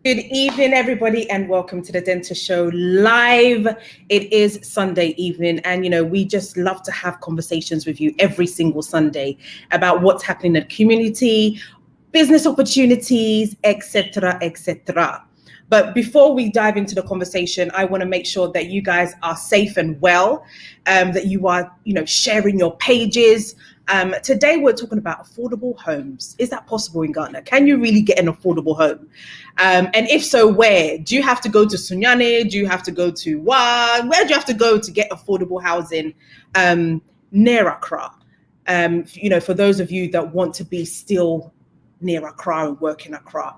Good evening, everybody, and welcome to the Dentist Show live. It is Sunday evening, and we just love to have conversations with you every single Sunday about what's happening in the community, business opportunities, etc., etc. But before we dive into the conversation, I want to make sure that you guys are safe and well, that you are, sharing your pages. Today we're talking about affordable homes. Is that possible in Ghana? Can you really get an affordable home? And if so, where? Do you have to go to Sunyani? Do you have to go to Wa? Where do you have to go to get affordable housing near Accra? For those of you that want to be still near Accra and work in Accra.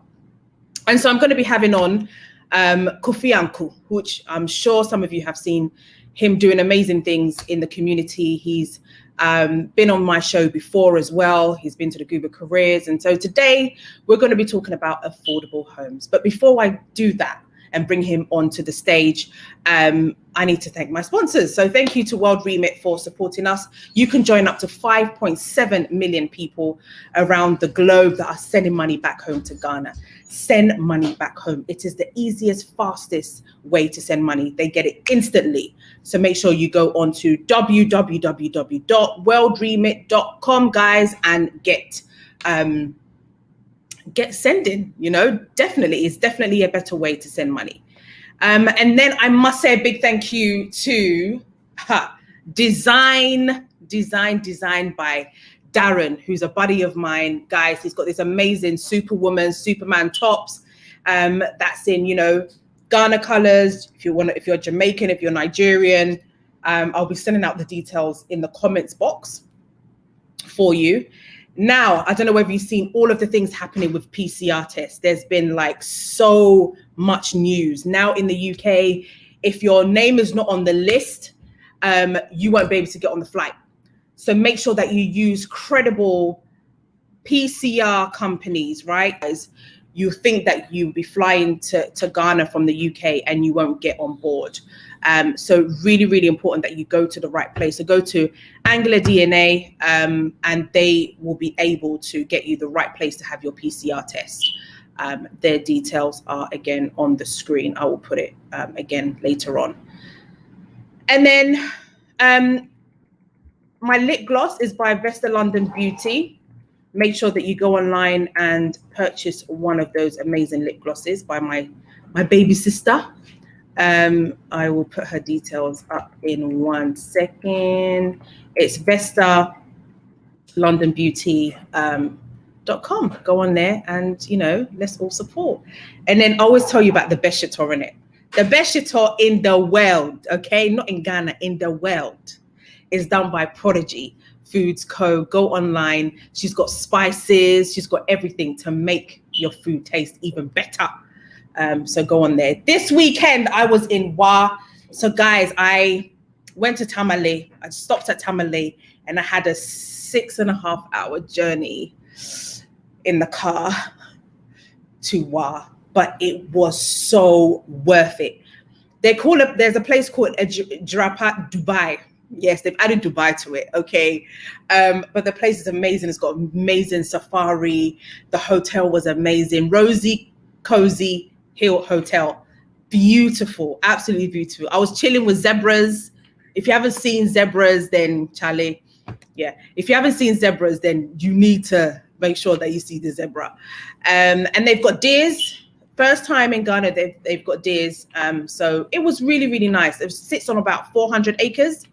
And so I'm going to be having on Kofi Anku, which I'm sure some of you have seen him doing amazing things in the community. He's been on my show before as well. He's been to the Google Careers. And so today we're going to be talking about affordable homes. But before I do that and bring him onto the stage, I need to thank my sponsors. So thank you to World Remit for supporting us. You can join up to 5.7 million people around the globe that are sending money back home to Ghana. Send money back home. It is the easiest, fastest way to send money. They get it instantly. So make sure you go on to www.worldremit.com, guys, and get sending. Definitely, it's definitely a better way to send money. And then I must say a big thank you to Design by Darren, who's a buddy of mine. Guys, he's got this amazing Superwoman, Superman tops. That's in, Ghana colors. If you're Jamaican, if you're Nigerian, I'll be sending out the details in the comments box for you. Now, I don't know whether you've seen all of the things happening with PCR tests. There's been so much news. Now in the UK, if your name is not on the list, you won't be able to get on the flight. So make sure that you use credible PCR companies, right? As you think that you'll be flying to Ghana from the UK and you won't get on board. So really, really important that you go to the right place. So go to Angular DNA and they will be able to get you the right place to have your PCR test. Their details are again on the screen. I will put it again later on. And then my lip gloss is by Vesta London Beauty. Make sure that you go online and purchase one of those amazing lip glosses by my baby sister. I will put her details up in 1 second. It's Vesta London Beauty.com. Go on there and, let's all support. And then I always tell you about the best shito in it. The best shito in the world, okay? Not in Ghana, in the world, is done by Prodigy Foods Co. Go online. She's got spices. She's got everything to make your food taste even better. So go on there. This weekend, I was in Wa. So guys, I went to Tamale. I stopped at Tamale and I had a 6.5 hour journey in the car to Wa, but it was so worth it. There's a place called Ejirapa, Dubai. Yes, they've added Dubai to it, okay? But the place is amazing. It's got amazing safari. The hotel was amazing. Rosy, Cozy Hill Hotel. Beautiful, absolutely beautiful. I was chilling with zebras. If you haven't seen zebras, then Charlie, yeah. If you haven't seen zebras, then you need to make sure that you see the zebra. And they've got deers. First time in Ghana, they've got deers. So it was really, really nice. It sits on about 400 acres.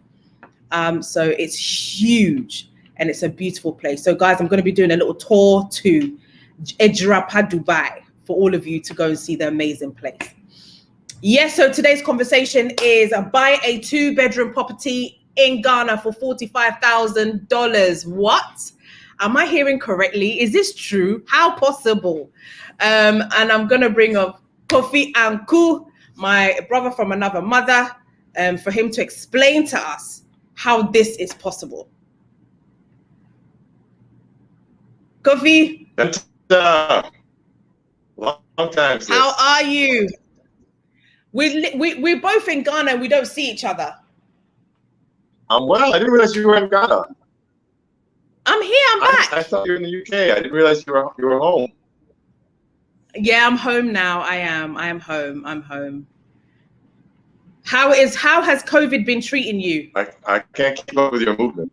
So it's huge and it's a beautiful place. So guys, I'm going to be doing a little tour to Ejirapa, Dubai for all of you to go and see the amazing place. Yes, so today's conversation is buy a 2-bedroom property in Ghana for $45,000. What? Am I hearing correctly? Is this true? How possible? And I'm going to bring up Kofi Anku, my brother from another mother, for him to explain to us how this is possible. Kofi. Long time. Sis. How are you? We're both in Ghana. We don't see each other. I'm well. I didn't realize you were in Ghana. I'm here. I'm back. I thought you were in the UK. I didn't realize you were home. Yeah, I'm home now. I am home. I'm home. How has COVID been treating you? I can't keep up with your movement.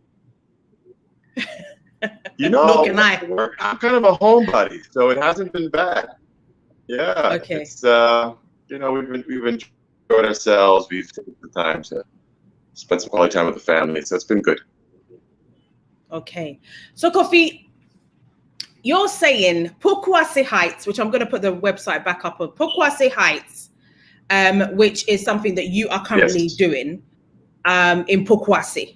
You Nor know, can I. I'm kind of a homebody, so it hasn't been bad. Yeah, Okay. it's you know, we've enjoyed ourselves. We've taken the time to spend some quality time with the family, so it's been good. Okay. So Kofi, you're saying Pokwase Heights, which I'm going to put the website back up on Pokwase Heights, which is something that you are currently Yes. doing in Pokwase.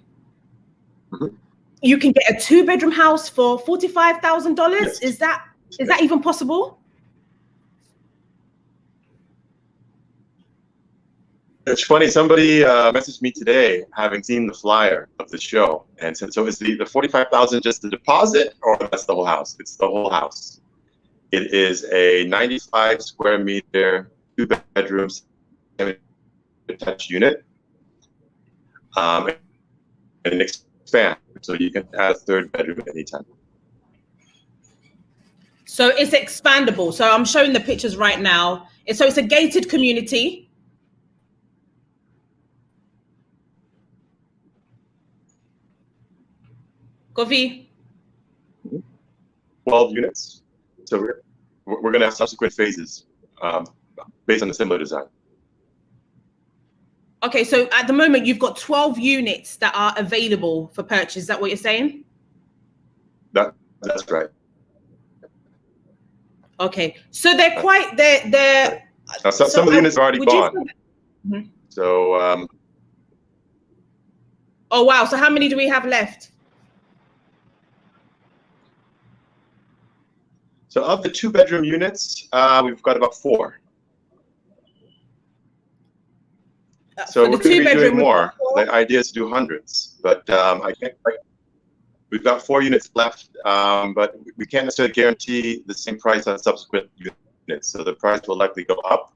Mhm. You can get a 2-bedroom house for $45,000. Yes. Is that even possible? It's funny. Somebody messaged me today, having seen the flyer of the show, and said, "So is the 45,000 just the deposit, or that's the whole house?" It's the whole house. It is a 95 square meter, 2 bedroom, semi-detached unit, and it expands, so you can add a third bedroom at any time. So it's expandable. So I'm showing the pictures right now. So it's a gated community. Kofi? 12 units. So we're going to have subsequent phases based on a similar design. Okay, so at the moment you've got 12 units that are available for purchase. Is that what you're saying? That's right. Okay, so they're Now, some of the units are already gone. Mm-hmm. So oh wow, so how many do we have left? So of the 2-bedroom units, we've got about 4. So we're going to be doing more. The idea is to do hundreds, but I can't. We've got 4 units left, but we can't necessarily guarantee the same price on subsequent units. So the price will likely go up,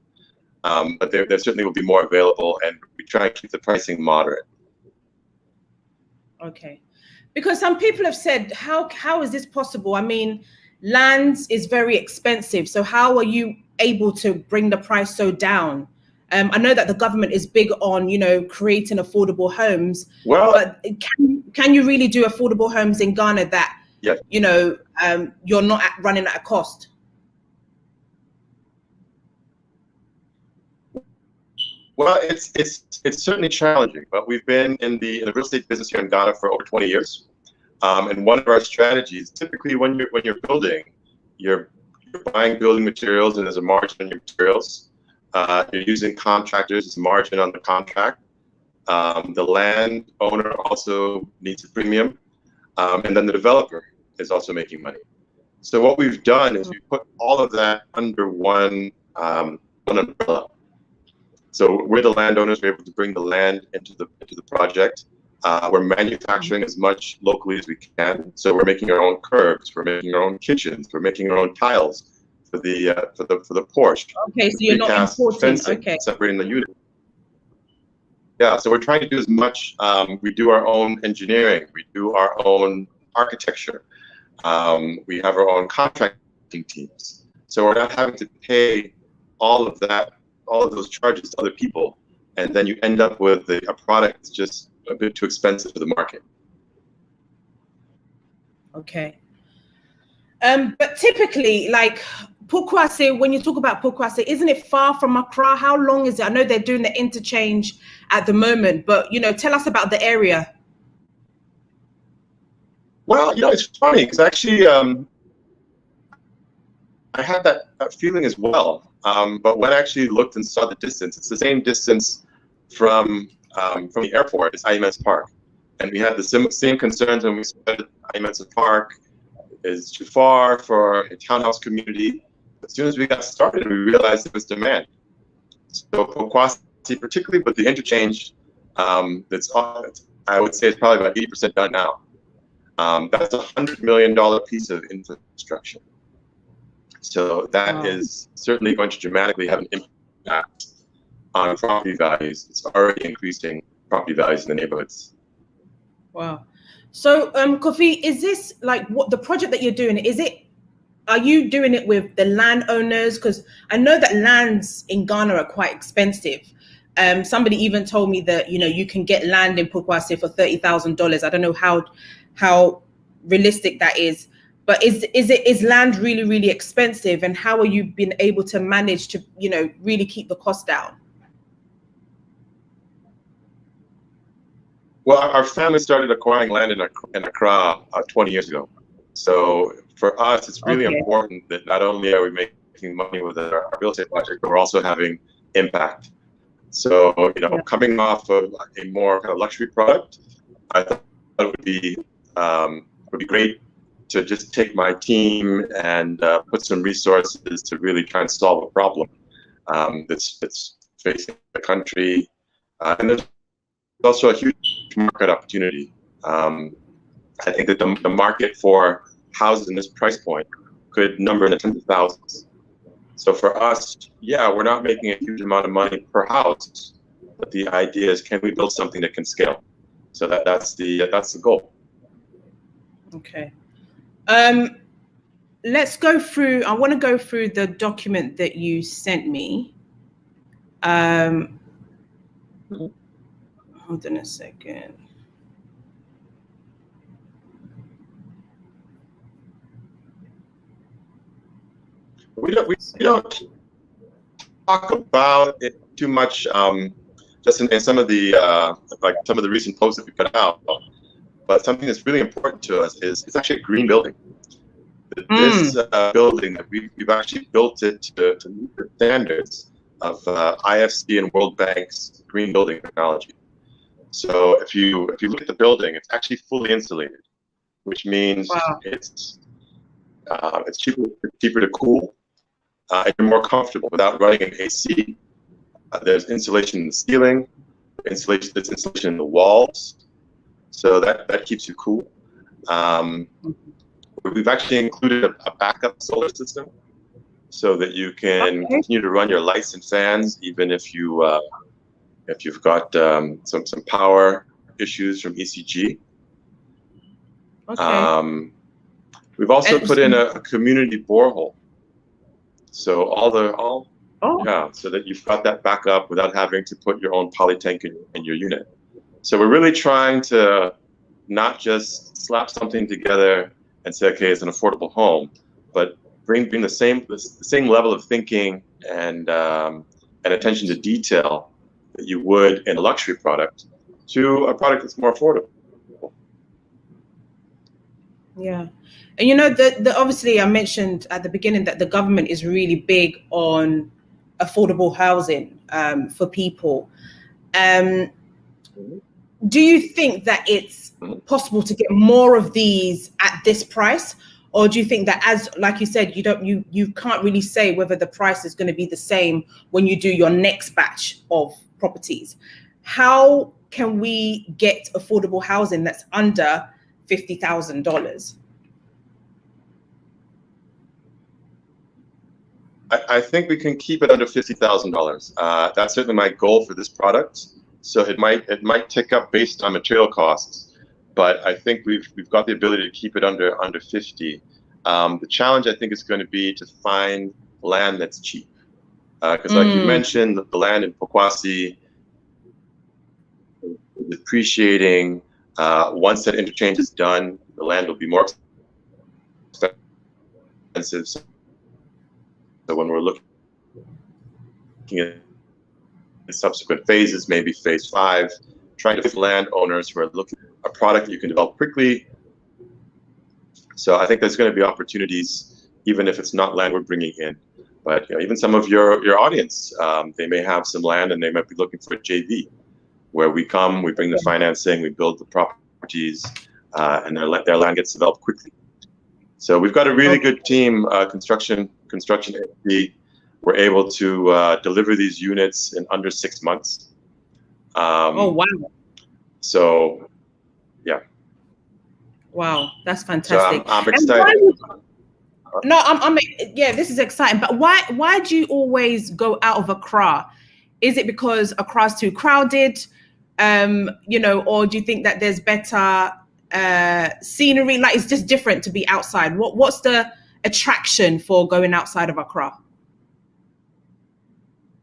but there certainly will be more available, and we try and keep the pricing moderate. Okay, because some people have said, how is this possible? I mean, land is very expensive, so how are you able to bring the price so down? I know that the government is big on, creating affordable homes. Well, but can you really do affordable homes in Ghana that, yes. You're not running at a cost? Well, it's certainly challenging, but we've been in the real estate business here in Ghana for over 20 years. And one of our strategies, typically when you're building, you're buying building materials, and there's a margin on your materials. You're using contractors, there's a margin on the contract. The land owner also needs a premium, and then the developer is also making money. So what we've done is we put all of that under one umbrella. So we're the landowners. We're able to bring the land into the project. We're manufacturing as much locally as we can. So we're making our own curbs. We're making our own kitchens. We're making our own tiles for the porch. Okay, so you're not importing. Fencing, okay, separating the unit. Yeah, so we're trying to do as much. We do our own engineering. We do our own architecture. We have our own contracting teams. So we're not having to pay all of those charges to other people, and then you end up with a product that's just a bit too expensive for the market. Okay. But typically, like Pokwase, when you talk about Pokwase, isn't it far from Accra? How long is it? I know they're doing the interchange at the moment, but tell us about the area. Well, it's funny because actually I had that feeling as well. But when I actually looked and saw the distance, it's the same distance from the airport as IMS Park. And we had the same concerns when we started IMS Park. Is too far for a townhouse community. As soon as we got started, we realized there was demand. So Pokwase, particularly with the interchange, that's I would say it's probably about 80% done now. That's $100 million piece of infrastructure. So that is certainly going to dramatically have an impact on property values. It's already increasing property values in the neighborhoods. Wow. So, Kofi, is this like what the project that you're doing? Is it are you doing it with the landowners? Because I know that lands in Ghana are quite expensive. Somebody even told me that, you can get land in Pukwase for $30,000. I don't know how realistic that is, but is land really, really expensive? And how are you been able to manage to, really keep the cost down? Well, our family started acquiring land in Accra 20 years ago. So for us, it's really important that not only are we making money with our real estate project, but we're also having impact. So, coming off of a more kind of luxury product, I thought it would be great to just take my team and put some resources to really try and solve a problem that's facing the country. And there's also a huge market opportunity. I think that the market for houses in this price point could number in the tens of thousands. So for us, we're not making a huge amount of money per house, but the idea is, can we build something that can scale? So that's the goal. Okay. Let's go through. I want to go through the document that you sent me. Hold on a second. We don't talk about it too much, just in some of the some of the recent posts that we put out. But something that's really important to us is it's actually a green building. This building that we've actually built it to meet the standards of IFC and World Bank's green building technology. So if you look at the building, it's actually fully insulated, which means it's cheaper to cool. And you're more comfortable without running an AC. There's insulation in the ceiling, there's insulation in the walls, so that keeps you cool. We've actually included a backup solar system so that you can continue to run your lights and fans even if you've got some power issues from ECG. We've also put in a community borehole. So so that you've got that backup without having to put your own poly tank in your unit. So we're really trying to not just slap something together and say, okay, it's an affordable home, but bring the same level of thinking and attention to detail that you would in a luxury product to a product that's more affordable. Yeah. And obviously I mentioned at the beginning that the government is really big on affordable housing for people. Do you think that it's possible to get more of these at this price? Or do you think that, as like you said, you can't really say whether the price is going to be the same when you do your next batch of properties? How can we get affordable housing that's under $50,000? I think we can keep it under $50,000. That's certainly my goal for this product. So it might tick up based on material costs, but I think we've got the ability to keep it under 50. The challenge I think is going to be to find land that's cheap, because like you mentioned, the land in Pukwase is depreciating. Once that interchange is done, the land will be more expensive. So when we're looking at subsequent phases, maybe phase 5, trying to find landowners who are looking at a product that you can develop quickly. So I think there's going to be opportunities, even if it's not land we're bringing in. But even some of your audience, they may have some land and they might be looking for a JV, where we bring the financing, we build the properties, and their land gets developed quickly. So we've got a really good team, construction entity. We're able to deliver these units in under 6 months. Oh, wow. So, yeah. Wow, that's fantastic. So I'm excited. Yeah, this is exciting. But why do you always go out of Accra? Is it because Accra's too crowded? Or do you think that there's better scenery? Like, it's just different to be outside. What's the attraction for going outside of Accra?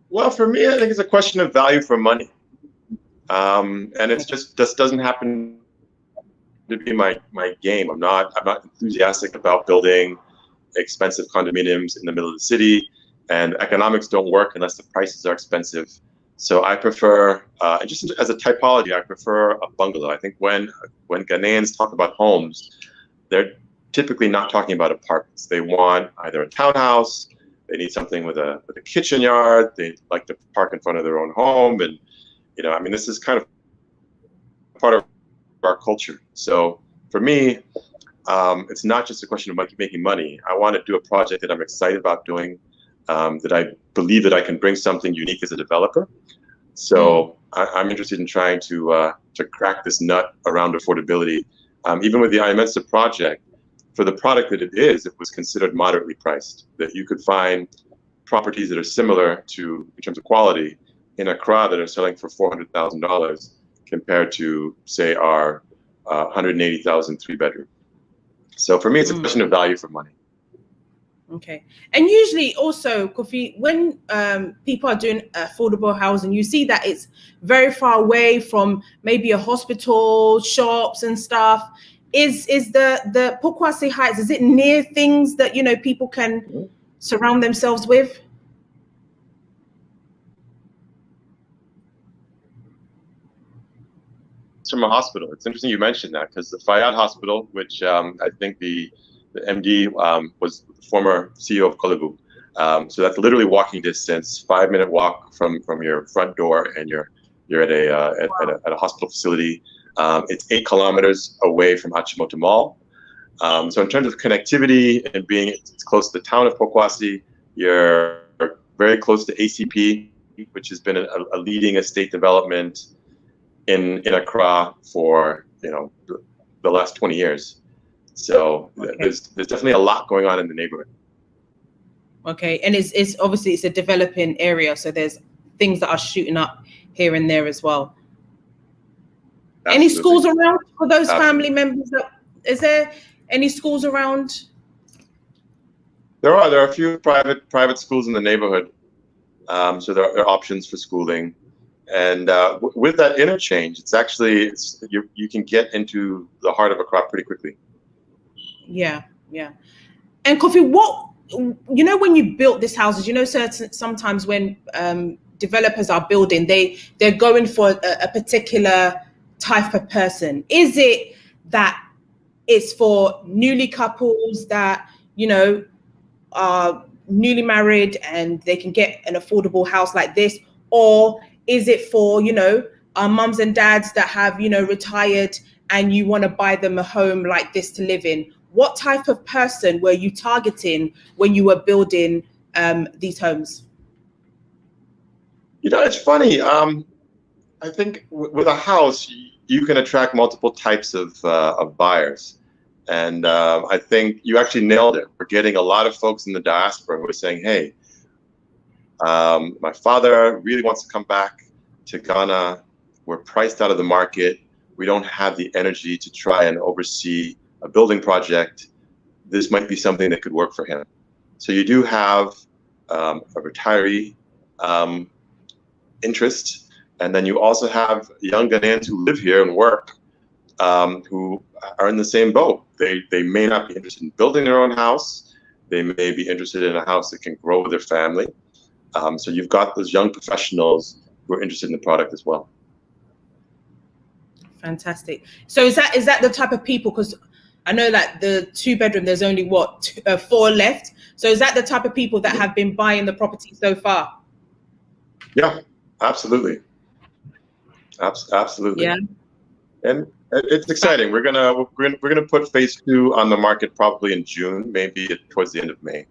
Well, for me, I think it's a question of value for money. And it's just doesn't happen to be my game. I'm not enthusiastic about building expensive condominiums in the middle of the city, and economics don't work unless the prices are expensive. So I prefer, just as a typology, I prefer a bungalow. I think when Ghanaians talk about homes, they're typically not talking about apartments. They want either a townhouse, they need something with a kitchen yard, they like to park in front of their own home, and I mean, this is kind of part of our culture. So for me, it's not just a question of making money. I want to do a project that I'm excited about doing, that I believe that I can bring something unique as a developer. So I'm interested in trying to crack this nut around affordability. Even with the IMENSA project, for the product that it is, it was considered moderately priced. That you could find properties that are similar to, in terms of quality, in Accra that are selling for $400,000 compared to, say, our 180,000 3-bedroom. So for me, it's a question of value for money. Okay. And usually also, Kofi, when people are doing affordable housing, you see that it's very far away from maybe a hospital, shops and stuff. Is the Pokwase Heights, is it near things that, people can surround themselves with? From a hospital. It's interesting you mentioned that, because the Fayad Hospital, which I think the MD was the former CEO of Kolebu. So that's literally walking distance, 5-minute walk from your front door, and you're at a hospital facility. It's 8 kilometers away from Achimota Mall. So in terms of connectivity and being it's close to the town of Pokwase, you're very close to ACP, which has been a leading estate development in Accra for the last 20 years. So there's definitely a lot going on in the neighborhood. Okay, and it's obviously it's a developing area, so there's things that are shooting up here and there as well. Absolutely. Any schools around for those family members? Is there any schools around? There are a few private schools in the neighborhood, so there are options for schooling. And with that interchange, you can get into the heart of Accra pretty quickly. Yeah. And Kofi, when you built these houses, sometimes when developers are building, they're going for a particular type of person. Is it that it's for newly couples that are newly married and they can get an affordable house like this, or is it for our mums and dads that have retired and you want to buy them a home like this to live in? What type of person were you targeting when you were building these homes? It's funny. I think with a house, you can attract multiple types of buyers. And I think you actually nailed it. We're getting a lot of folks in the diaspora who are saying, hey, my father really wants to come back to Ghana. We're priced out of the market. We don't have the energy to try and oversee a building project. This might be something that could work for him. So you do have a retiree interest, and then you also have young Ghanaians who live here and work, who are in the same boat. They may not be interested in building their own house. They may be interested in a house that can grow with their family. So you've got those young professionals who are interested in the product as well. Fantastic. So is that the type of people? Because I know that the 2-bedroom, there's only 4 left. So is that the type of people that have been buying the property so far? Yeah, absolutely. Absolutely. Yeah. And it's exciting. We're gonna put phase 2 on the market probably in June, maybe towards the end of May.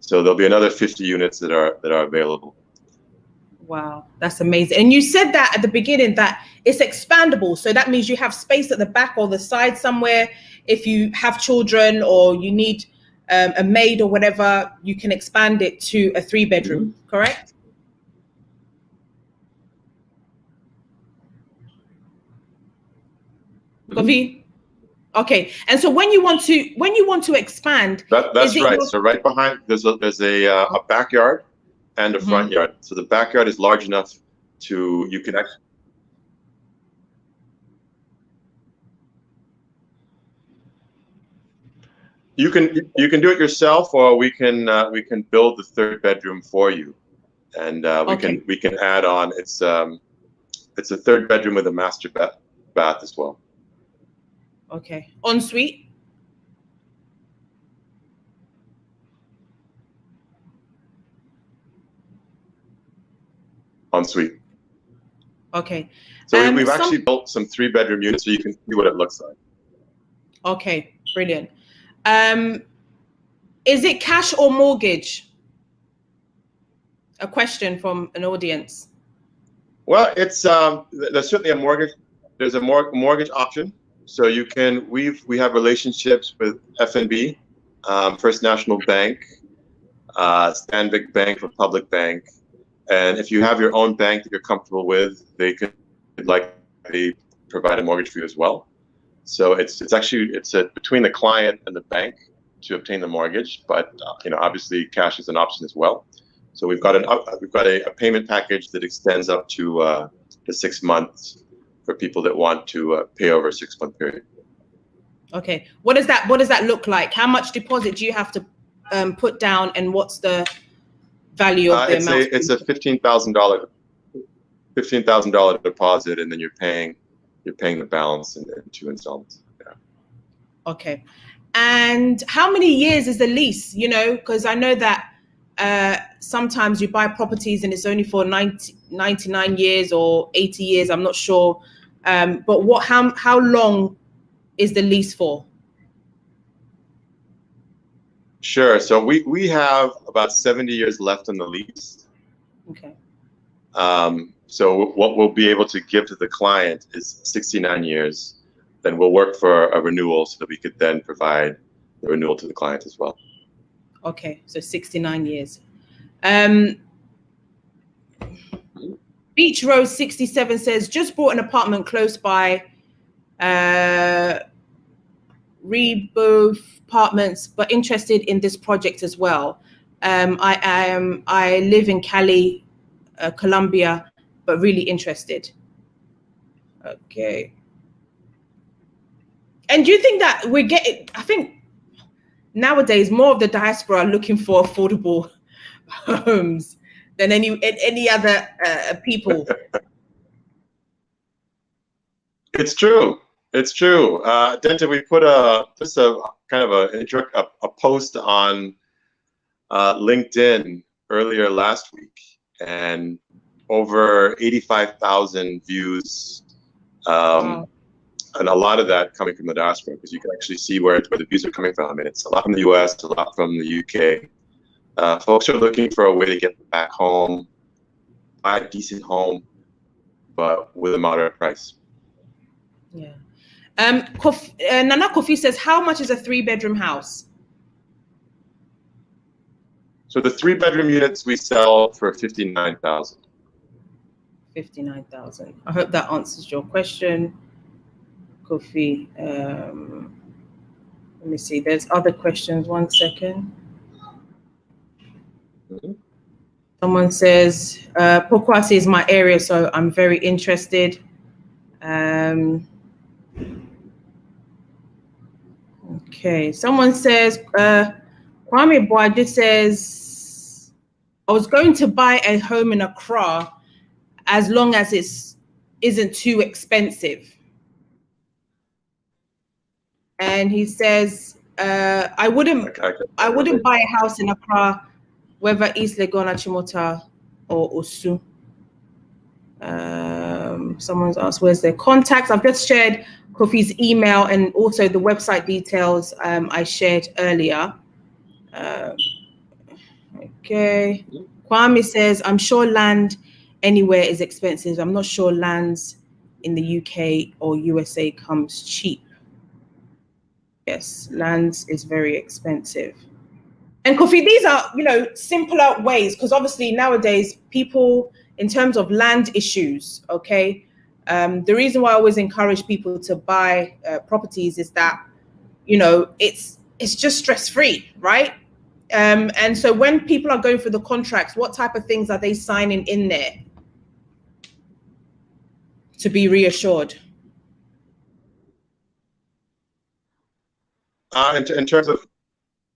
So there'll be another 50 units that are available. Wow, that's amazing. And you said that at the beginning that it's expandable. So that means you have space at the back or the side somewhere. If you have children or you need a maid or whatever, you can expand it to a 3-bedroom, correct? Kofi? Okay. And so when you want to expand, That's right. So right behind there's a backyard and a front yard. So the backyard is large enough to you can actually. You can do it yourself, or we can build the third bedroom for you, and we can add on. It's a third bedroom with a master bath as well. Okay. Ensuite. Ensuite. Okay. So we've actually built some 3-bedroom units, so you can see what it looks like. Okay, brilliant. Is it cash or mortgage? A question from an audience. Well, it's there's certainly a mortgage. There's a mortgage option. So you can we have relationships with FNB, First National Bank, Stanbic Bank, Republic Bank, and if you have your own bank that you're comfortable with, they could likely provide a mortgage for you as well. So it's actually between the client and the bank to obtain the mortgage, but obviously cash is an option as well. So we've got a payment package that extends up to 6 months for people that want to pay over a 6-month period. Okay, what does that look like? How much deposit do you have to put down, and what's the value of the amount? It's a $15,000 deposit, and then you're paying the balance in 2 installments. Yeah. Okay, and how many years is the lease? Because I know that sometimes you buy properties and it's only for 99 years or 80 years. I'm not sure, but how long is the lease for? Sure. So we have about 70 years left on the lease. Okay. So what we'll be able to give to the client is 69 years. Then we'll work for a renewal so that we could then provide the renewal to the client as well. Okay, so 69 years. Beach Rose 67 says, just bought an apartment close by Rebooth Apartments, but interested in this project as well. I live in Cali, Colombia, but really interested. Okay. And do you think that I think nowadays more of the diaspora are looking for affordable homes than any other people? It's true. It's true. Denta, we put a post on LinkedIn earlier last week, and over 85,000 views. Wow. And a lot of that coming from the diaspora, because you can actually see where the views are coming from. And it's a lot from the US, a lot from the UK. Folks are looking for a way to get back home, buy a decent home, but with a moderate price. Yeah. Nana Kofi says, how much is a 3-bedroom house? So the 3-bedroom units we sell for $59,000. 59,000. I hope that answers your question, Kofi. Let me see. There's other questions. 1 second. Mm-hmm. Someone says, Pokwasi is my area, so I'm very interested. Okay. Someone says, Kwame Boade says, I was going to buy a home in Accra as long as it isn't too expensive. And he says, I wouldn't buy a house in Accra, whether East Legon, Chimota, or Osu. Someone's asked, where's their contacts? I've just shared Kofi's email and also the website details I shared earlier. Okay. Kwame says, I'm sure land anywhere is expensive. I'm not sure lands in the UK or USA comes cheap. Yes, lands is very expensive. And Kofi, these are, simpler ways, because obviously nowadays people, in terms of land issues, okay, The reason why I always encourage people to buy properties is that, it's just stress-free, right? And so when people are going through the contracts, what type of things are they signing in there to be reassured? In terms of,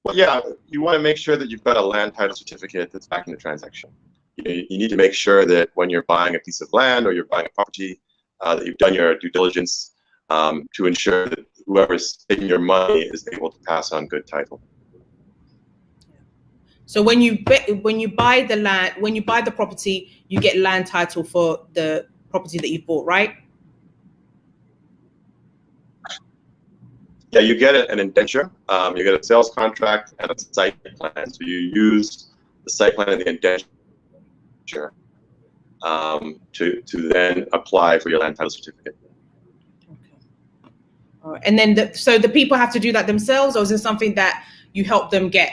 well, yeah, you want to make sure that you've got a land title certificate that's backing the transaction. You need to make sure that when you're buying a piece of land or you're buying a property, that you've done your due diligence to ensure that whoever's taking your money is able to pass on good title. So when you buy the land, when you buy the property, you get land title for the property that you bought, right? Yeah, you get an indenture, you get a sales contract and a site plan. So you use the site plan and the indenture to then apply for your land title certificate. Okay. All right. And then so the people have to do that themselves, or is it something that you help them get?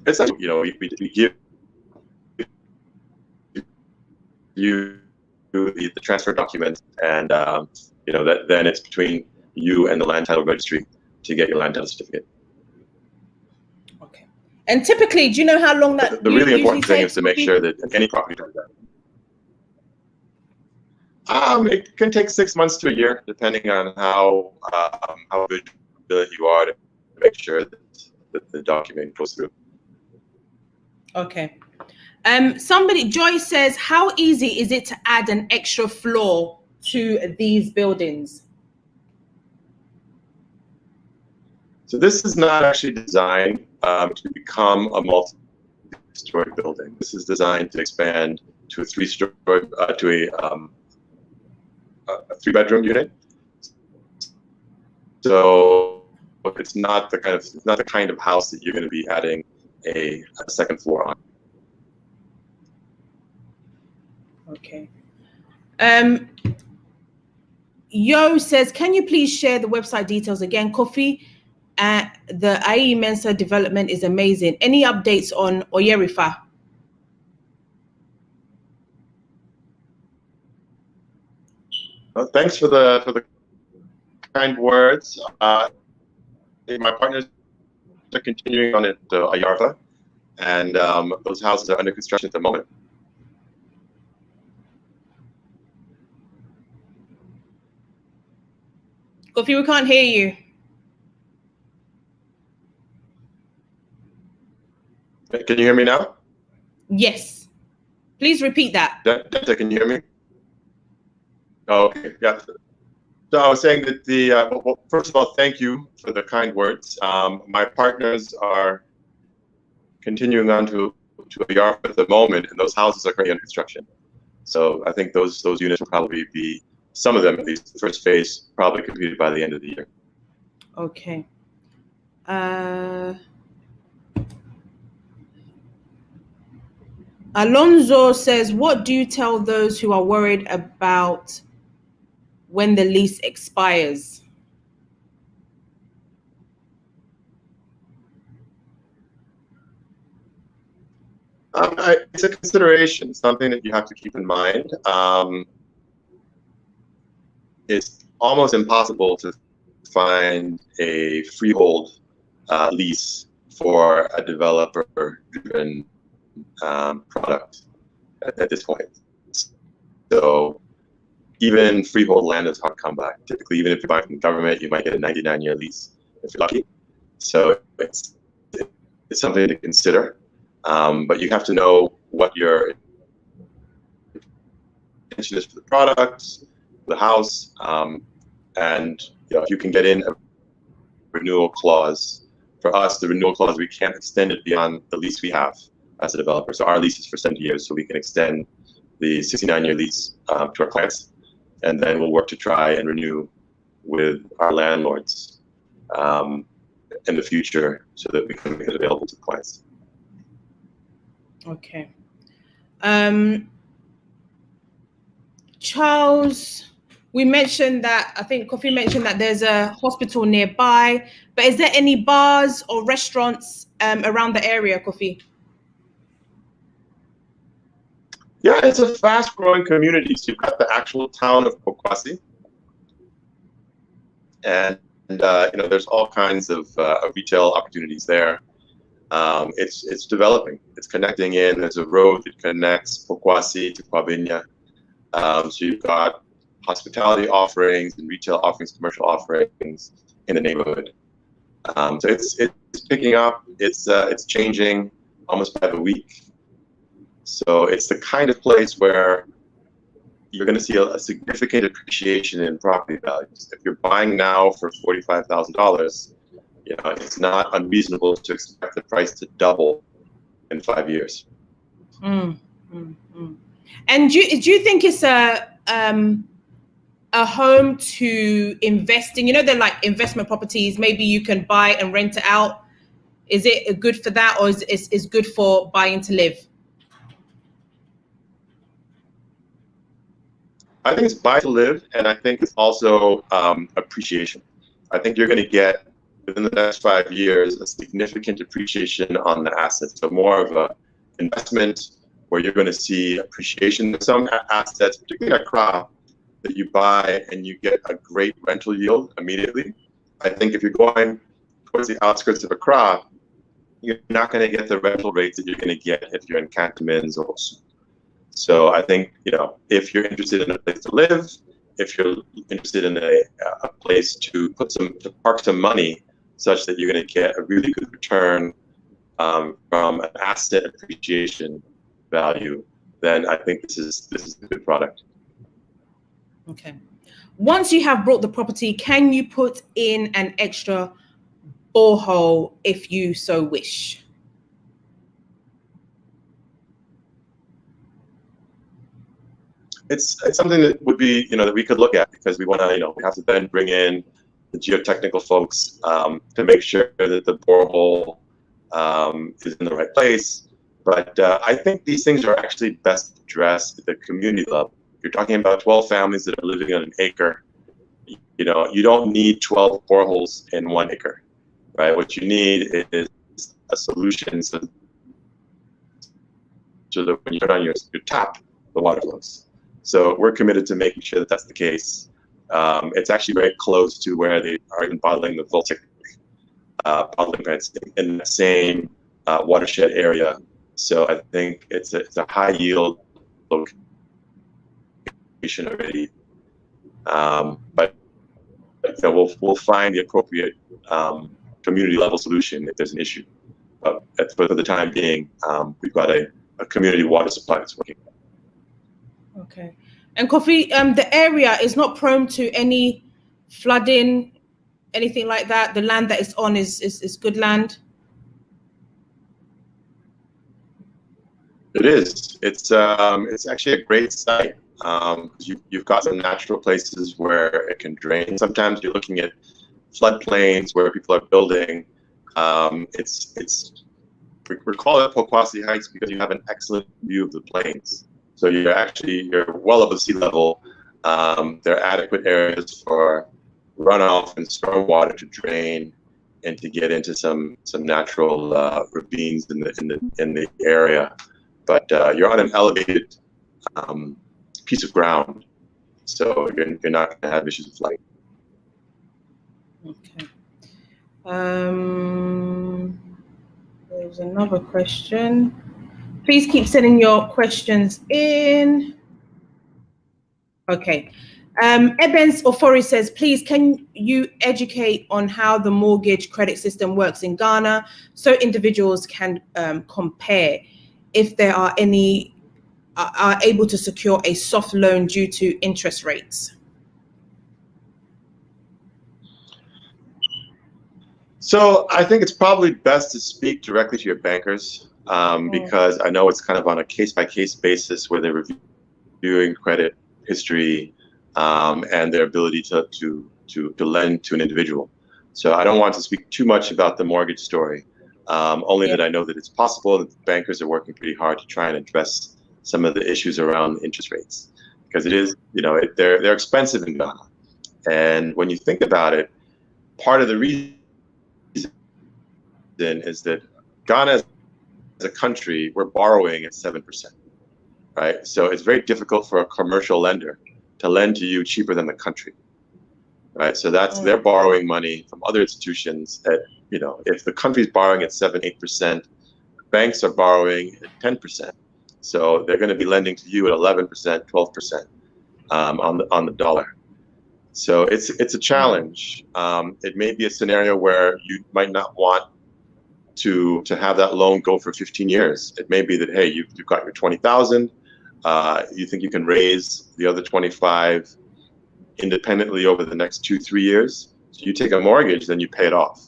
It's like, we give you the transfer document, and that then it's between you and the land title registry to get your land title certificate. Okay. And typically, do you know how long that the really important thing is to make sure that any property does that. It can take 6 months to a year, depending on how good you are to make sure that the document goes through. Okay. Joy says, how easy is it to add an extra floor to these buildings? So this is not actually designed to become a multi-story building. This is designed to expand to a three-bedroom unit. So it's not the kind of house that you're going to be adding a second floor on. Okay. Yo says, can you please share the website details again? Kofi, the IE Mensa development is amazing. Any updates on Oyerifa? Thanks for the kind words. My partners are continuing on at Ayarva, and those houses are under construction at the moment. Kofi, we can't hear you. Can you hear me now? Yes. Please repeat that. Can you hear me? Oh, okay, yeah. So I was saying that well, first of all, thank you for the kind words. My partners are continuing on to a yard at the moment, and those houses are currently under construction. So I think those units will probably be, some of them at least, the first phase, probably completed by the end of the year. Okay. Alonso says, what do you tell those who are worried about when the lease expires? It's a consideration, something that you have to keep in mind. It's almost impossible to find a freehold lease for a developer-driven product at this point. So even freehold land is hard to come by. Typically, even if you buy from the government, you might get a 99-year lease if you're lucky. So it's something to consider. But you have to know what your intention is for the product, the house, and if you can get in a renewal clause. For us, the renewal clause, we can't extend it beyond the lease we have as a developer. So our lease is for 70 years, so we can extend the 69-year lease to our clients, and then we'll work to try and renew with our landlords in the future so that we can make it available to clients. Okay. Charles We mentioned that, I think Kofi mentioned that there's a hospital nearby, but is there any bars or restaurants around the area, Kofi? Yeah, it's a fast-growing community. So you've got the actual town of Pokwasi, and there's all kinds of retail opportunities there. It's developing. It's connecting in. There's a road that connects Pokwasi to Kwabinya. So you've got hospitality offerings and retail offerings, commercial offerings in the neighborhood. So it's picking up. It's changing almost by the week. So it's the kind of place where you're going to see a significant appreciation in property values. If you're buying now for $45,000, it's not unreasonable to expect the price to double in 5 years. And do you think it's a home to invest in? They're like investment properties. Maybe you can buy and rent it out. Is it good for that, or is it good for buying to live? I think it's buy to live, and I think it's also appreciation. I think you're going to get, within the next 5 years, a significant appreciation on the assets. So more of an investment where you're going to see appreciation. There's some assets, particularly Accra, that you buy and you get a great rental yield immediately. I think if you're going towards the outskirts of Accra, you're not going to get the rental rates that you're going to get if you're in Cantonments or Osu. So I think, if you're interested in a place to live, if you're interested in a place to park some money such that you're going to get a really good return from an asset appreciation value, then I think this is a good product. Okay. Once you have bought the property, can you put in an extra borehole if you so wish? It's something that would be, that we could look at, because we want to, we have to then bring in the geotechnical folks to make sure that the borehole is in the right place. But I think these things are actually best addressed at the community level. You're talking about 12 families that are living on an acre. You don't need 12 boreholes in 1 acre, right? What you need is a solution so that when you turn on your tap, the water flows. So we're committed to making sure that that's the case. It's actually very close to where they are even bottling the voltaic bottling plants in the same watershed area. So I think it's a high yield location already. But we'll find the appropriate community level solution if there's an issue. But for the time being, we've got a community water supply that's working. Okay. And Kofi, the area is not prone to any flooding, anything like that. The land that it's on is good land. It is. It's actually a great site. You've got some natural places where it can drain. Sometimes you're looking at floodplains where people are building. We call it Pokwasi Heights because you have an excellent view of the plains. So you're well above sea level. There are adequate areas for runoff and stormwater to drain and to get into some natural ravines in the area. But you're on an elevated piece of ground, so you're not going to have issues with flooding. Okay. There's another question. Please keep sending your questions in. Okay. Ebens Ofori says, please, can you educate on how the mortgage credit system works in Ghana so individuals can compare if there are any are able to secure a soft loan due to interest rates? So I think it's probably best to speak directly to your bankers because I know it's kind of on a case-by-case basis where they're reviewing credit history and their ability to lend to an individual. So I don't want to speak too much about the mortgage story, only that I know that it's possible that the bankers are working pretty hard to try and address some of the issues around interest rates. because it is, they're expensive in Ghana. And when you think about it, part of the reason is that Ghana as a country, we're borrowing at 7%, right? So it's very difficult for a commercial lender to lend to you cheaper than the country, right? So they're borrowing money from other institutions at, if the country's borrowing at 7-8%, banks are borrowing at 10%. So they're going to be lending to you at 11%, 12% on the dollar. So it's a challenge. It may be a scenario where you might not want to have that loan go for 15 years. It may be that, hey, you've got your 20,000. You think you can raise the other 25 independently over the next 2-3 years. So you take a mortgage, then you pay it off.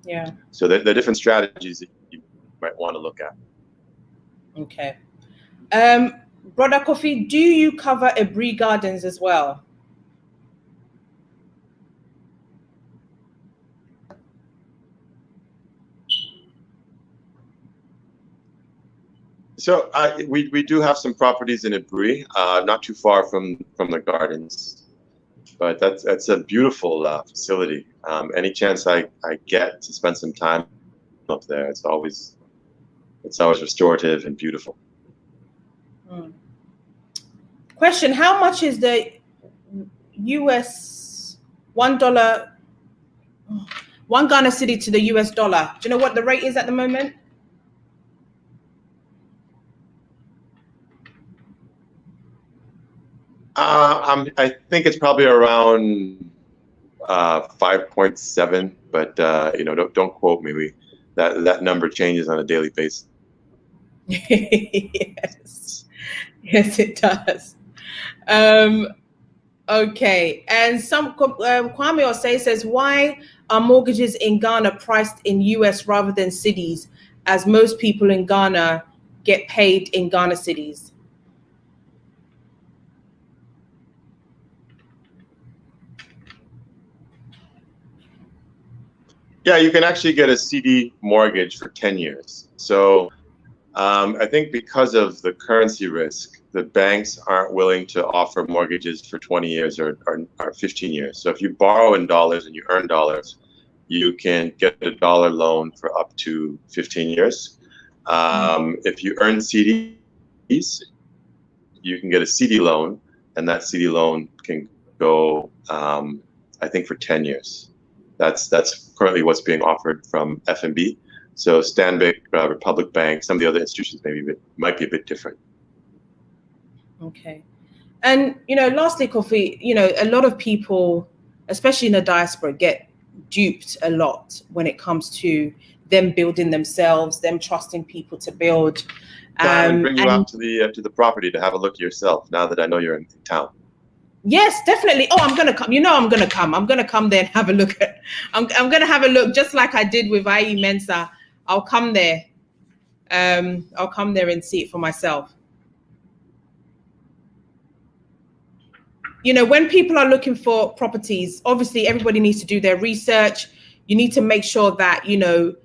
Yeah. So there are different strategies that you might want to look at. Okay. Brother Kofi, do you cover Abri Gardens as well? So we do have some properties in Abri, not too far from the gardens, but that's a beautiful facility. Any chance I get to spend some time up there, it's always restorative and beautiful. Question: how much is the US $1 one Ghana cedi to the US dollar? Do you know what the rate is at the moment? I think it's probably around 5.7, but don't quote me. That number changes on a daily basis. Yes, it does. Okay, and some Kwame Osei says, why are mortgages in Ghana priced in US rather than cedis, as most people in Ghana get paid in Ghana cedis? Yeah, you can actually get a CD mortgage for 10 years. So I think because of the currency risk, the banks aren't willing to offer mortgages for 20 years or 15 years. So if you borrow in dollars and you earn dollars, you can get a dollar loan for up to 15 years. If you earn CDs, you can get a CD loan, and that CD loan can go, I think, for 10 years. That's currently what's being offered from FNB. So Stanbic, Republic Bank, some of the other institutions might be a bit different. Okay. And, lastly, Kofi, a lot of people, especially in the diaspora, get duped a lot when it comes to them building themselves, them trusting people to build. I would bring you out to the property to have a look yourself, now that I know you're in town. Yes, definitely. Oh, I'm gonna come. I'm gonna come. I'm gonna come there and have a look at. I'm gonna have a look, just like I did with IE Mensa. I'll come there. I'll come there and see it for myself. When people are looking for properties, obviously everybody needs to do their research. You need to make sure that you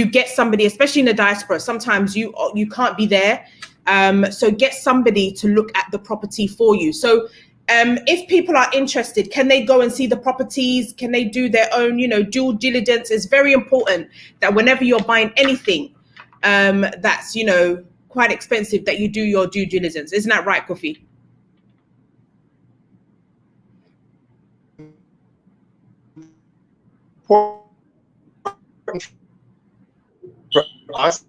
get somebody, especially in the diaspora. Sometimes you can't be there, so get somebody to look at the property for you. So if people are interested, can they go and see the properties? Can they do their own, due diligence? It's very important that whenever you're buying anything that's, quite expensive, that you do your due diligence. Isn't that right, Kofi? For us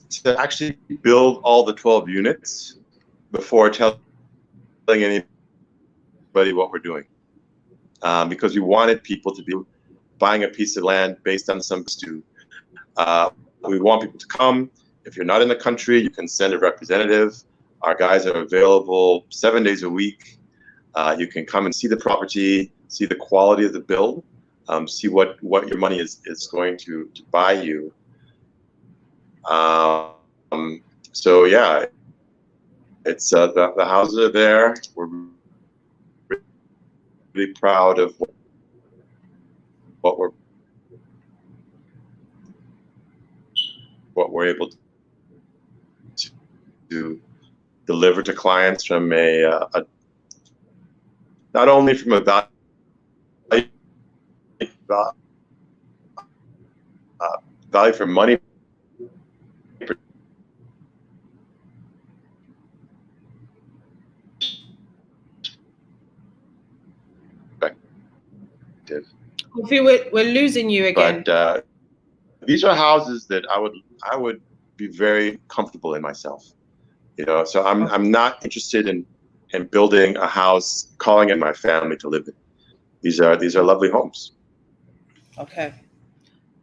to actually build all the 12 units before telling anybody what we're doing, because we wanted people to be buying a piece of land based on some stew. We want people to come. If you're not in the country, you can send a representative. Our guys are available 7 days a week. You can come and see the property, see the quality of the build, see what your money is going to buy you. So yeah, it's the houses are there. We're really proud of what we're able to deliver to clients from not only from a value for money perspective. We're losing you again. But these are houses that I would be very comfortable in myself. You know, so I'm not interested in building a house, calling in my family to live in. These are lovely homes. Okay.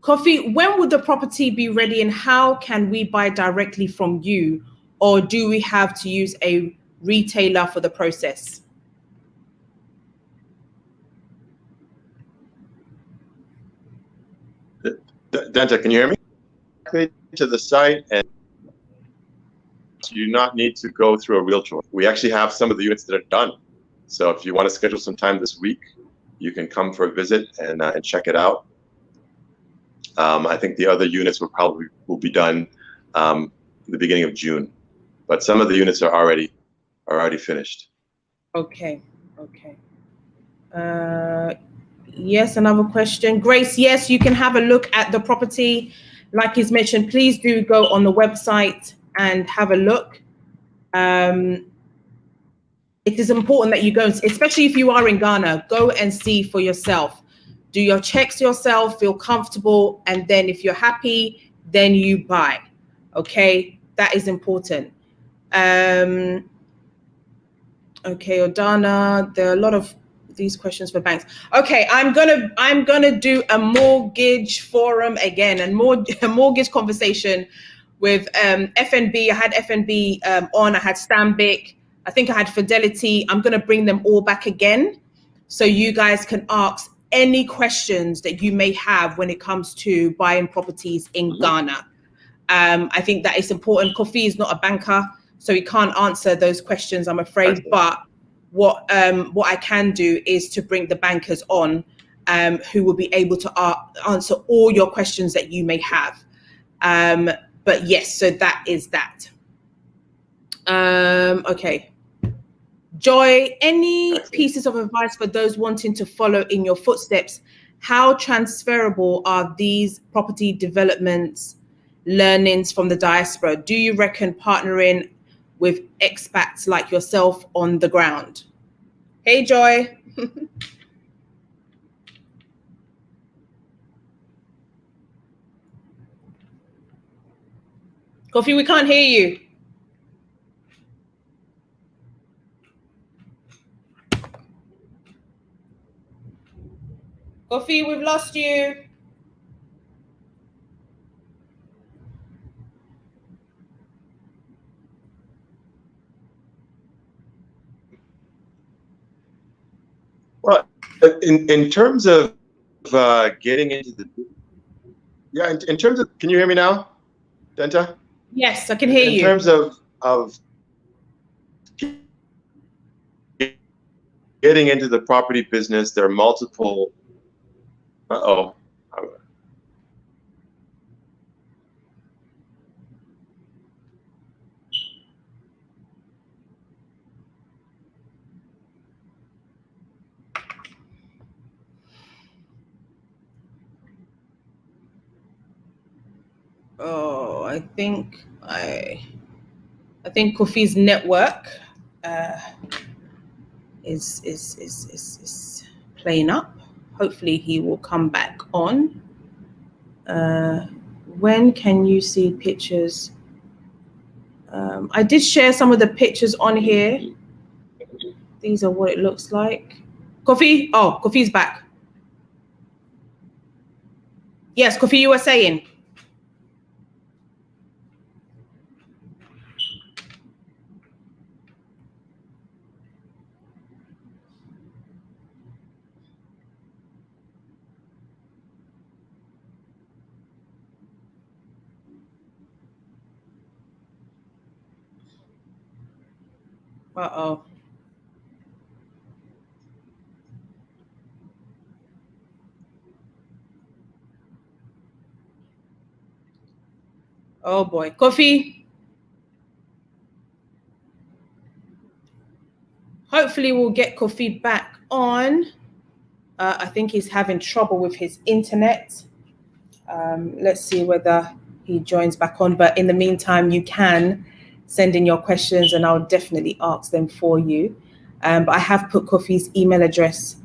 Kofi, when would the property be ready, and how can we buy directly from you, or do we have to use a retailer for the process? Denta, can you hear me? To the site, and you do not need to go through a realtor. We actually have some of the units that are done. So if you want to schedule some time this week, you can come for a visit and check it out. I think the other units will be done the beginning of June, but some of the units are already finished. Okay. Yes, another question. Grace, yes, you can have a look at the property. Like he's mentioned, please do go on the website and have a look. It is important that you go, especially if you are in Ghana, go and see for yourself. Do your checks yourself, feel comfortable, and then if you're happy, then you buy. Okay, that is important. Okay, Odana, there are a lot of these questions for banks. Okay, I'm gonna do a mortgage forum again, and a mortgage conversation with FNB. I had FNB on. I had Stanbic. I think I had Fidelity. I'm gonna bring them all back again, so you guys can ask any questions that you may have when it comes to buying properties in Ghana. I think that is important. Kofi is not a banker, so he can't answer those questions, I'm afraid. But what I can do is to bring the bankers on, who will be able to answer all your questions that you may have. But yes, so that is that. Okay. Joy, any pieces of advice for those wanting to follow in your footsteps? How transferable are these property developments learnings from the diaspora? Do you reckon partnering with expats like yourself on the ground? Hey, Joy. Kofi, we can't hear you. Kofi, we've lost you. Well, in terms of getting into the in terms of, can you hear me now, Denta? Yes, I can hear you. In terms of getting into the property business, there are multiple. Oh, I think Kofi's network is playing up. Hopefully he will come back on. When can you see pictures? I did share some of the pictures on here. These are what it looks like. Kofi, Kofi's back. Yes, Kofi, you were saying. Uh-oh. Oh boy. Kofi. Hopefully we'll get Kofi back on. I think he's having trouble with his internet. Let's see whether he joins back on. But in the meantime, you can send in your questions and I'll definitely ask them for you. But I have put Kofi's email address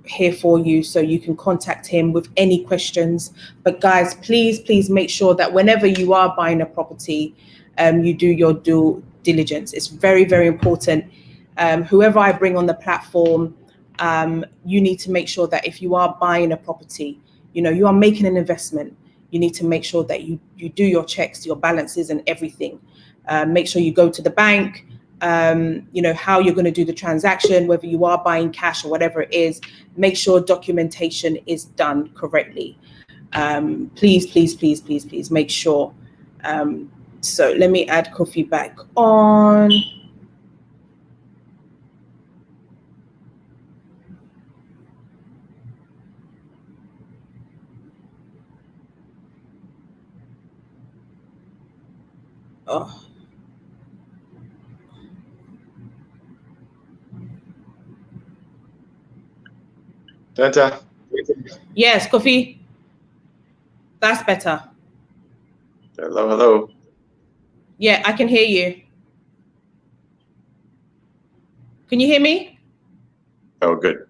here for you so you can contact him with any questions. But guys, please make sure that whenever you are buying a property, you do your due diligence. It's very, very important. Whoever I bring on the platform, you need to make sure that if you are buying a property, you are making an investment. You need to make sure that you do your checks, your balances and everything. Make sure you go to the bank, how you're going to do the transaction, whether you are buying cash or whatever it is, make sure documentation is done correctly. Please make sure. So let me add Kofi back on. Oh. Danta. Yes, Kofi. That's better. Hello. Yeah, I can hear you. Can you hear me? Oh, good.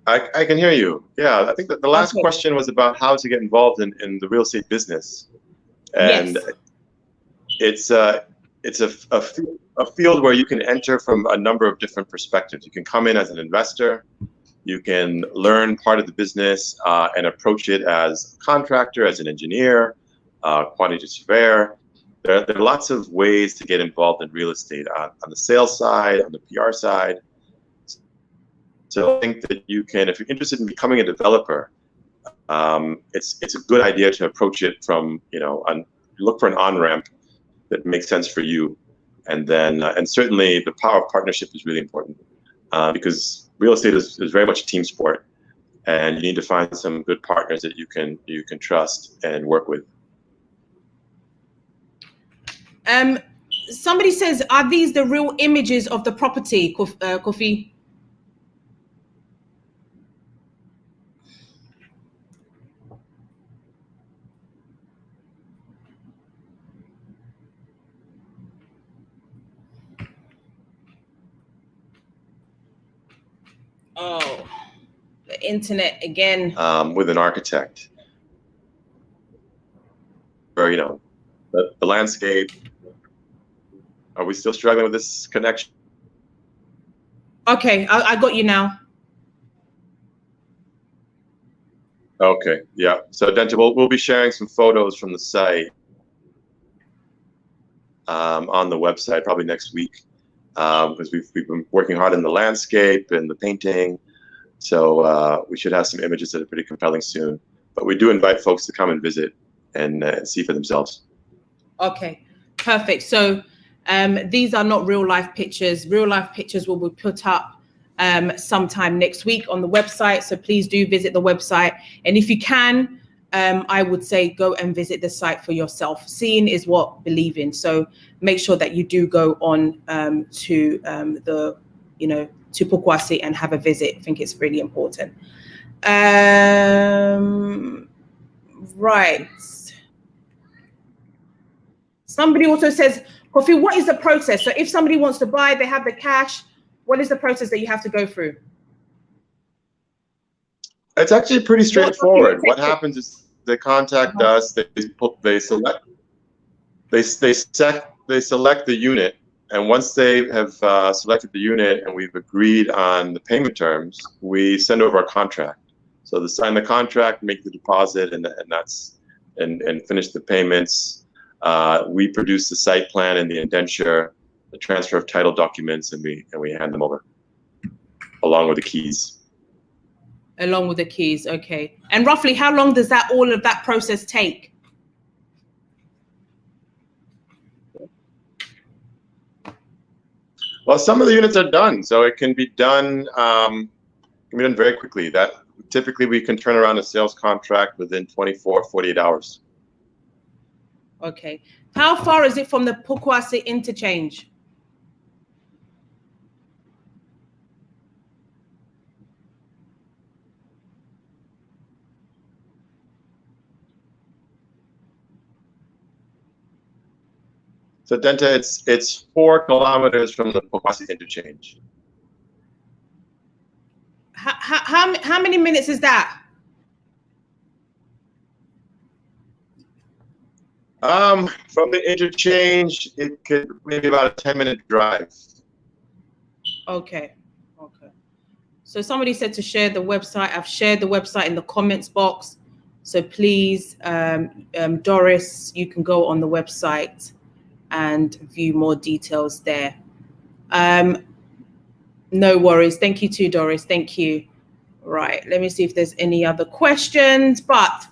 I can hear you. Yeah, I think that the last question was about how to get involved in the real estate business, and yes. it's a field where you can enter from a number of different perspectives. You can come in as an investor, you can learn part of the business and approach it as a contractor, as an engineer, quantity surveyor. There are lots of ways to get involved in real estate on the sales side, on the PR side. So I think that you can, if you're interested in becoming a developer, it's a good idea to approach it from, look for an on-ramp that makes sense for you. And then, and certainly the power of partnership is really important because real estate is very much a team sport, and you need to find some good partners that you can trust and work with. Somebody says, are these the real images of the property, Kofi? Oh, the internet again. With an architect, or the landscape. Are we still struggling with this connection? Okay, I got you now. Okay, yeah. So Denta, we'll be sharing some photos from the site on the website probably next week because we've been working hard in the landscape and the painting. So we should have some images that are pretty compelling soon. But we do invite folks to come and visit and see for themselves. Okay, perfect. So these are not real life pictures. Real life pictures will be put up sometime next week on the website. So please do visit the website. And if you can, I would say go and visit the site for yourself. Seeing is what believing. So make sure that you do go on to the, to Pokwasi and have a visit. I think it's really important. Right. Somebody also says, Kofi, what is the process? So if somebody wants to buy, they have the cash, what is the process that you have to go through? It's actually pretty straightforward. What happens is they contact us, they select the unit, and once they have selected the unit and we've agreed on the payment terms, we send over a contract. So they sign the contract, make the deposit, and finish the payments. We produce the site plan and the indenture, the transfer of title documents, and we hand them over along with the keys. Along with the keys, okay. And roughly, how long does all of that process take? Well, some of the units are done, so it can be done. Very quickly. That typically we can turn around a sales contract within 24, 48 hours. Okay. How far is it from the Pokwasi interchange? So Denta, it's 4 kilometers from the Pokwasi interchange. How many minutes is that? From the interchange, it could maybe about a 10-minute drive. Okay. Okay. So somebody said to share the website. I've shared the website in the comments box. So please, Doris, you can go on the website and view more details there. No worries. Thank you too, Doris. Thank you. Right. Let me see if there's any other questions, but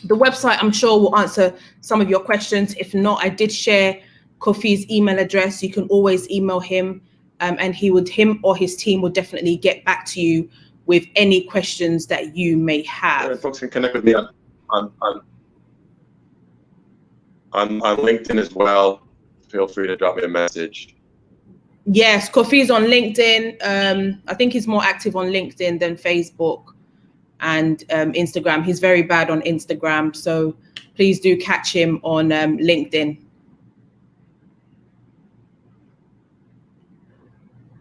the website, I'm sure, will answer some of your questions. If not, I did share Kofi's email address. You can always email him, and him or his team will definitely get back to you with any questions that you may have. And folks can connect with me on LinkedIn as well. Feel free to drop me a message. Yes, Kofi's on LinkedIn. I think he's more active on LinkedIn than Facebook and Instagram. He's very bad on Instagram, so please do catch him on LinkedIn.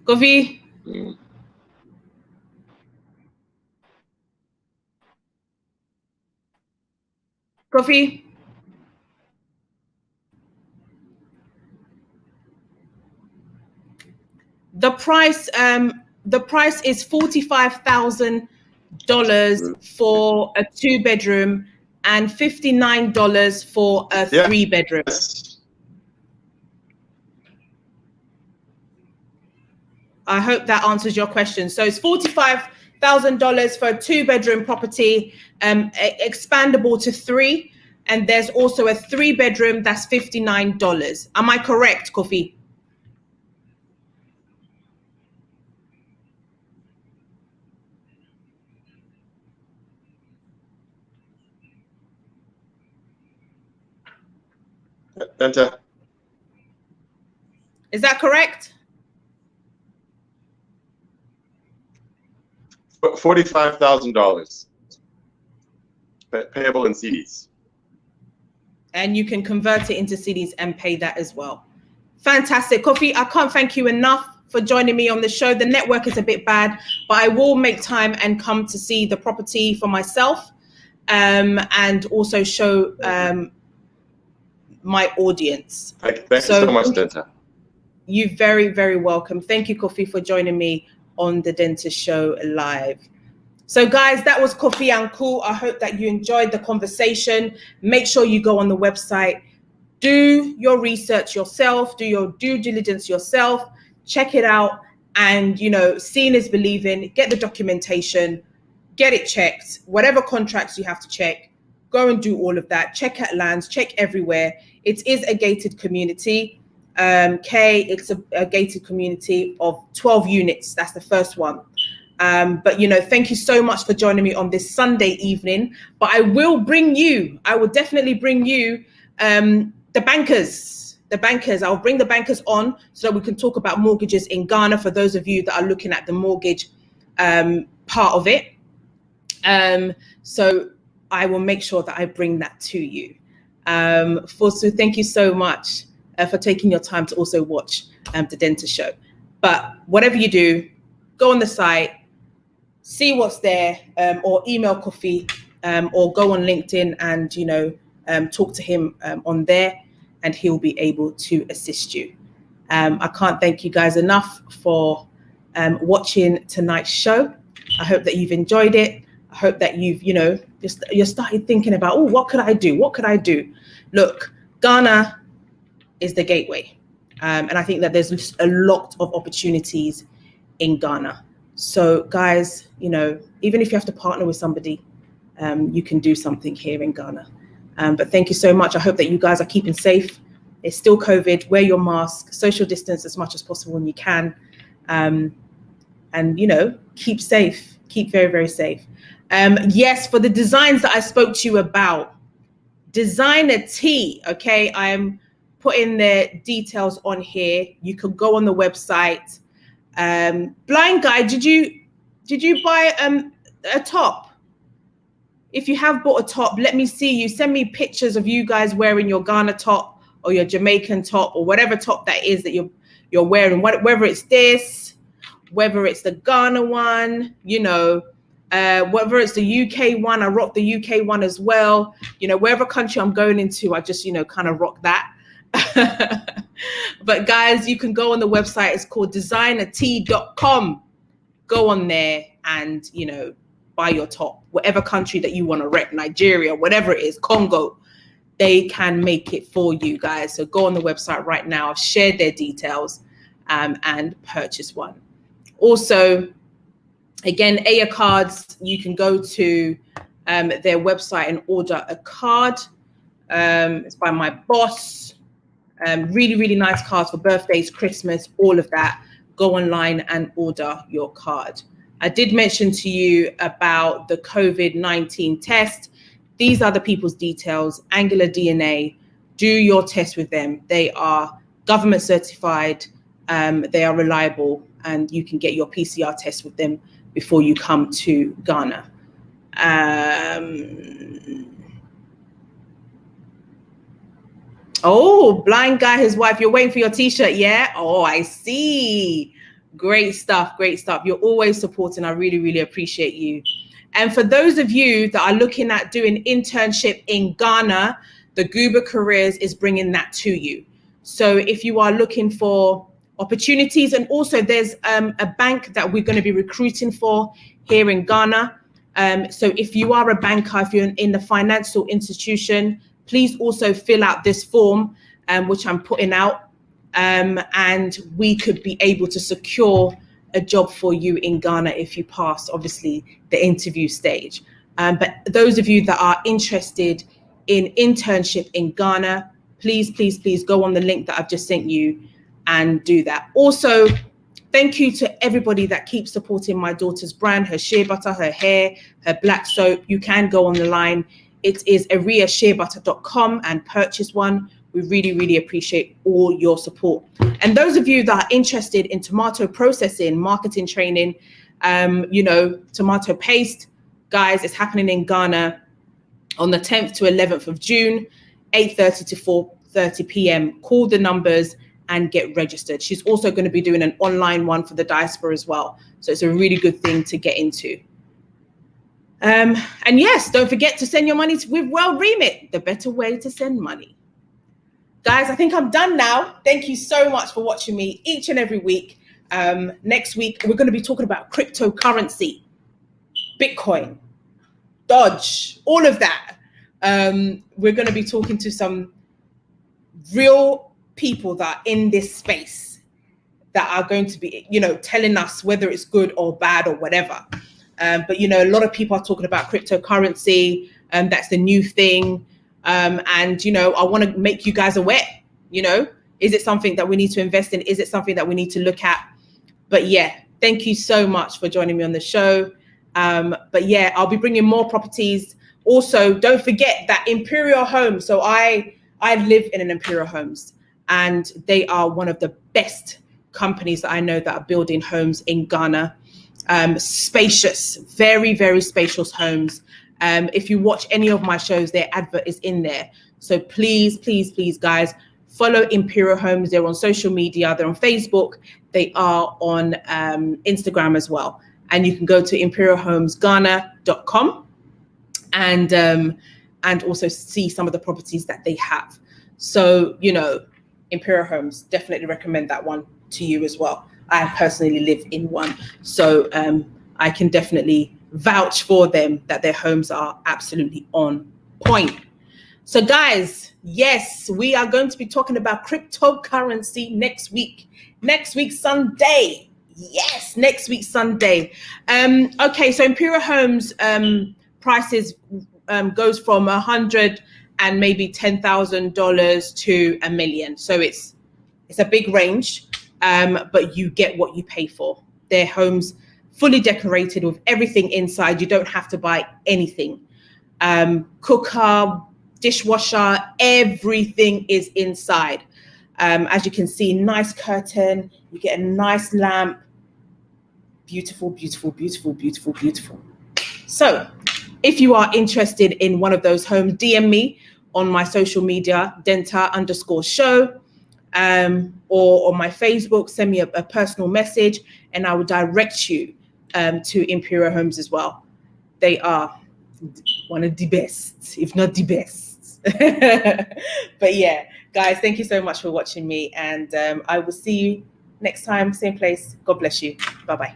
Kofi? Kofi? The price is $45,000 for a 2-bedroom and $59 for a 3-bedroom. Yes. I hope that answers your question. So it's $45,000 for a 2-bedroom property, expandable to 3, and there's also a 3-bedroom that's $59. Am I correct, Kofi? Denta. Is that correct? $45,000 payable in CDs. And you can convert it into CDs and pay that as well. Fantastic. Kofi, I can't thank you enough for joining me on the show. The network is a bit bad, but I will make time and come to see the property for myself, and also show my audience. Thank you so much, Denta. You're very, very welcome. Thank you, Kofi, for joining me on the Dentist Show Live. So guys, that was Kofi Anku. I hope that you enjoyed the conversation. Make sure you go on the website, do your research yourself, do your due diligence yourself, check it out, and seeing is believing. Get the documentation, get it checked, whatever contracts you have to check, go and do all of that. Check at lands, check everywhere. It is a gated community. It's a gated community of 12 units. That's the first one. But thank you so much for joining me on this Sunday evening. But I will definitely bring you the bankers. I'll bring the bankers on so that we can talk about mortgages in Ghana for those of you that are looking at the mortgage part of it. So I will make sure that I bring that to you. Fosu, thank you so much for taking your time to also watch the Dentist Show. But whatever you do, go on the site, see what's there, or email Kofi, or go on LinkedIn and talk to him on there, and he'll be able to assist you. I can't thank you guys enough for watching tonight's show. I hope that you've enjoyed it. I hope that you've you started thinking about, what could I do? What could I do? Look, Ghana is the gateway, and I think that there's just a lot of opportunities in Ghana. So guys, even if you have to partner with somebody, you can do something here in Ghana. But thank you so much. I hope that you guys are keeping safe. It's still COVID. Wear your mask, social distance as much as possible when you can, and keep safe. Keep very, very safe. Yes, for the designs that I spoke to you about, Designer T. Okay, I'm putting the details on here. You can go on the website. Blind guy, did you buy a top? If you have bought a top, let me see you. Send me pictures of you guys wearing your Ghana top or your Jamaican top or whatever top that is that you're wearing. Whether it's this, whether it's the Ghana one, you know, whether it's the UK one, I rock the UK one as well. You know, wherever country I'm going into, I just, you know, kind of rock that. But guys, you can go on the website. It's called designerT.com. Go on there and, you know, buy your top, whatever country that you want to rep, Nigeria, whatever it is, Congo, they can make it for you guys. So go on the website right now. I've shared their details and purchase one. Also, again, Aya Cards, you can go to their website and order a card. It's by my boss. Really, really nice cards for birthdays, Christmas, all of that. Go online and order your card. I did mention to you about the COVID-19 test. These are the people's details. Angular DNA. Do your test with them. They are government certified. They are reliable, and you can get your PCR test with them before you come to Ghana. Oh, blind guy, his wife, you're waiting for your t-shirt, yeah? Oh, I see. Great stuff, great stuff. You're always supporting. I really, really appreciate you. And for those of you that are looking at doing internship in Ghana, the Goober Careers is bringing that to you. So if you are looking for opportunities, and also there's a bank that we're going to be recruiting for here in Ghana. So if you are a banker, if you're in the financial institution, please also fill out this form, which I'm putting out, and we could be able to secure a job for you in Ghana if you pass, obviously, the interview stage. But those of you that are interested in internship in Ghana, please, please, please go on the link that I've just sent you and do that. Also, thank you to everybody that keeps supporting my daughter's brand, her shea butter, her hair, her black soap. You can go on the line. It is ariasheabutter.com and purchase one. We really, really appreciate all your support. And those of you that are interested in tomato processing, marketing training, you know, tomato paste, guys, it's happening in Ghana on the 10th to 11th of June, 8:30 to 4:30 p.m. Call the numbers and get registered. She's also going to be doing an online one for the diaspora as well. So it's a really good thing to get into. And yes, don't forget to send your money with World Remit, the better way to send money. Guys, I think I'm done now. Thank you so much for watching me each and every week. Next week, we're going to be talking about cryptocurrency, Bitcoin, Dodge, all of that. We're going to be talking to some real people that are in this space that are going to be, you know, telling us whether it's good or bad or whatever. But, you know, a lot of people are talking about cryptocurrency, and that's the new thing. And, you know, I want to make you guys aware, you know, is it something that we need to invest in? Is it something that we need to look at? But yeah, thank you so much for joining me on the show. But yeah, I'll be bringing more properties. Also, don't forget that Imperial Homes. So I live in an Imperial Homes, and they are one of the best companies that I know that are building homes in Ghana. Spacious, very, very spacious homes. If you watch any of my shows, their advert is in there. So please, please, please, guys, follow Imperial Homes. They're on social media. They're on Facebook. They are on Instagram as well. And you can go to imperialhomesghana.com and also see some of the properties that they have. So, you know, Imperial Homes, definitely recommend that one to you as well. I personally live in one. So I can definitely vouch for them that their homes are absolutely on point. So guys, yes, we are going to be talking about cryptocurrency next week Sunday. Yes, next week Sunday. Okay, so Imperial Homes prices goes from $100 and maybe $10,000 to $1 million. So it's a big range, but you get what you pay for. Their homes fully decorated with everything inside. You don't have to buy anything. Cooker, dishwasher, everything is inside. As you can see, nice curtain, you get a nice lamp. Beautiful, beautiful, beautiful, beautiful, beautiful. So if you are interested in one of those homes, DM me on my social media, Denta_show, or on my Facebook, send me a personal message and I will direct you to Imperial Homes as well. They are one of the best, if not the best. But yeah, guys, thank you so much for watching me, and I will see you next time, same place. God bless you. Bye-bye.